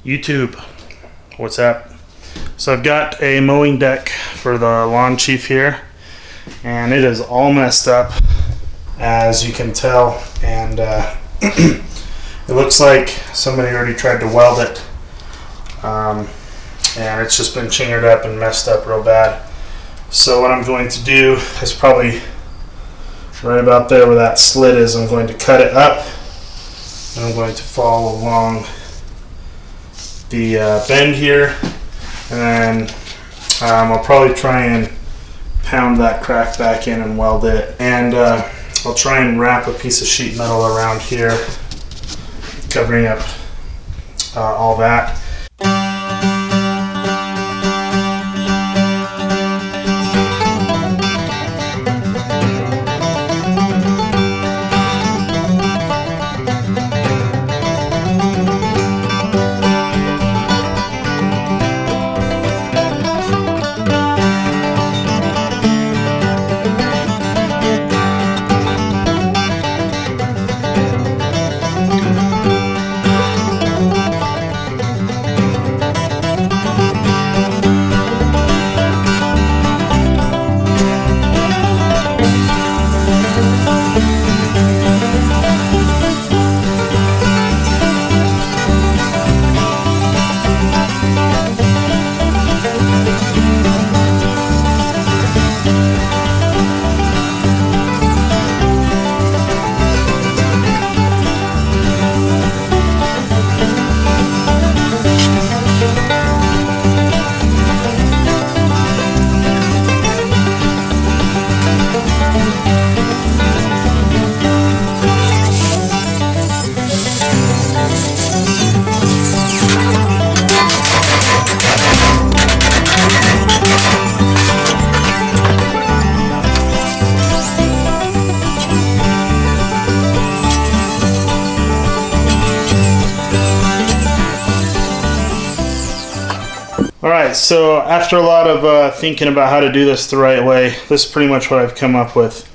YouTube, what's up? So I've got a mowing deck for the lawn chief here, and it is all messed up, as you can tell, and it looks like somebody already tried to weld it, and it's just been chingered up and messed up real bad. So what I'm going to do is probably right about there where that slit is, I'm going to cut it up, and I'm going to follow along the bend here, and then I'll probably try and pound that crack back in and weld it, and I'll try and wrap a piece of sheet metal around here, covering up all that. Alright, so after a lot of thinking about how to do this the right way, this is pretty much what I've come up with.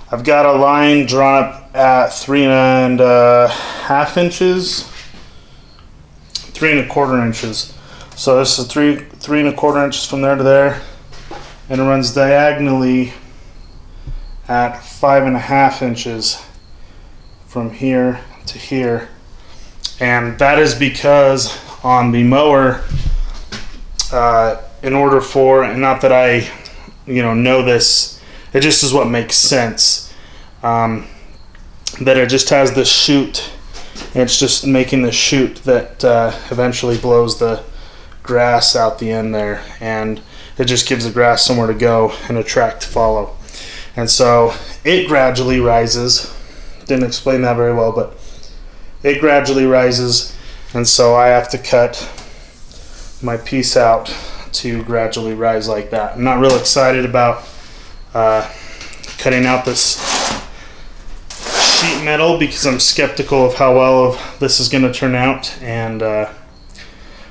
I've got a line drawn up at 3.5 inches, 3.25 inches. So this is 3.25 inches from there to there, and it runs diagonally at 5.5 inches from here to here. And that is because on the mower, in order for, and not that I know this, it just is what makes sense, that it just has this chute, and it's just making the chute that eventually blows the grass out the end there, and it just gives the grass somewhere to go and a track to follow. And so it gradually rises. Didn't explain that very well, but it gradually rises, and so I have to cut my piece out to gradually rise like that. I'm not real excited about cutting out this sheet metal because I'm skeptical of how well this is going to turn out, and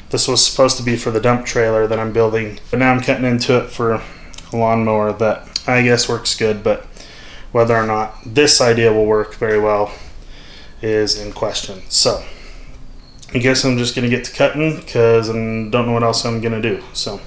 this was supposed to be for the dump trailer that I'm building, but now I'm cutting into it for a lawnmower that I guess works good, but whether or not this idea will work very well is in question. So I guess I'm just going to get to cutting because I don't know what else I'm going to do. So.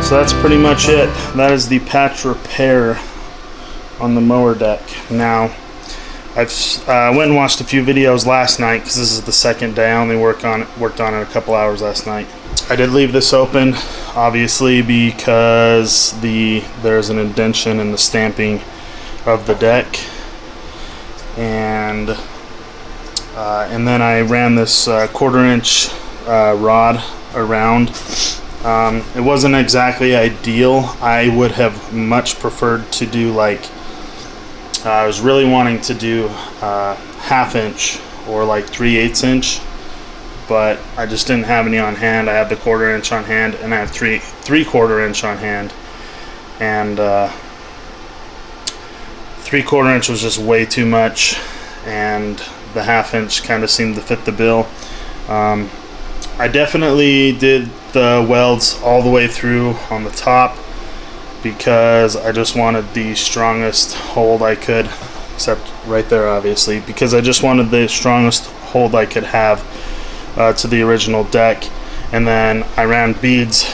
So that's pretty much it. That is the patch repair on the mower deck. Now, I've went and watched a few videos last night because this is the second day. I only worked on it a couple hours last night. I did leave this open, obviously, because there's an indentation in the stamping of the deck, and then I ran this 1/4 inch rod around. It wasn't exactly ideal. I would have much preferred to do like, I was really wanting to do 1/2 inch or like 3/8 inch, but I just didn't have any on hand. I have the 1/4 inch on hand, and I have 3/4 inch on hand, and 3/4 inch was just way too much, and the 1/2 inch kind of seemed to fit the bill. I definitely did the welds all the way through on the top because I just wanted the strongest hold I could, except right there obviously, because I just wanted the strongest hold I could have to the original deck. And then I ran beads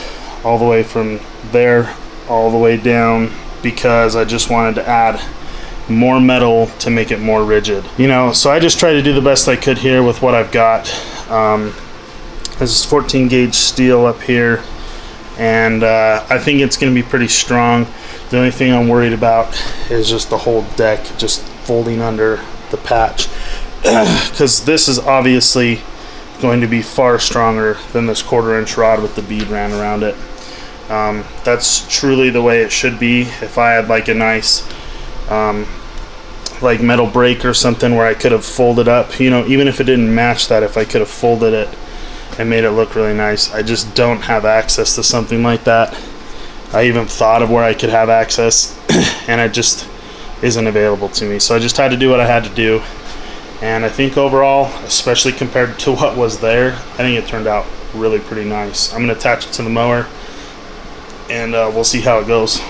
all the way from there all the way down because I just wanted to add more metal to make it more rigid, you know. So I just tried to do the best I could here with what I've got. This is 14 gauge steel up here, and I think it's going to be pretty strong. The only thing I'm worried about is just the whole deck just folding under the patch, because this is obviously going to be far stronger than this 1/4 inch rod with the bead ran around it. That's truly the way it should be. If I had like a nice like metal brake or something where I could have folded up, you know, even if it didn't match that, if I could have folded it and made it look really nice. I just don't have access to something like that. I even thought of where I could have access and it just isn't available to me. So I just had to do what I had to do. And I think overall, especially compared to what was there, I think it turned out really pretty nice. I'm going to attach it to the mower and we'll see how it goes.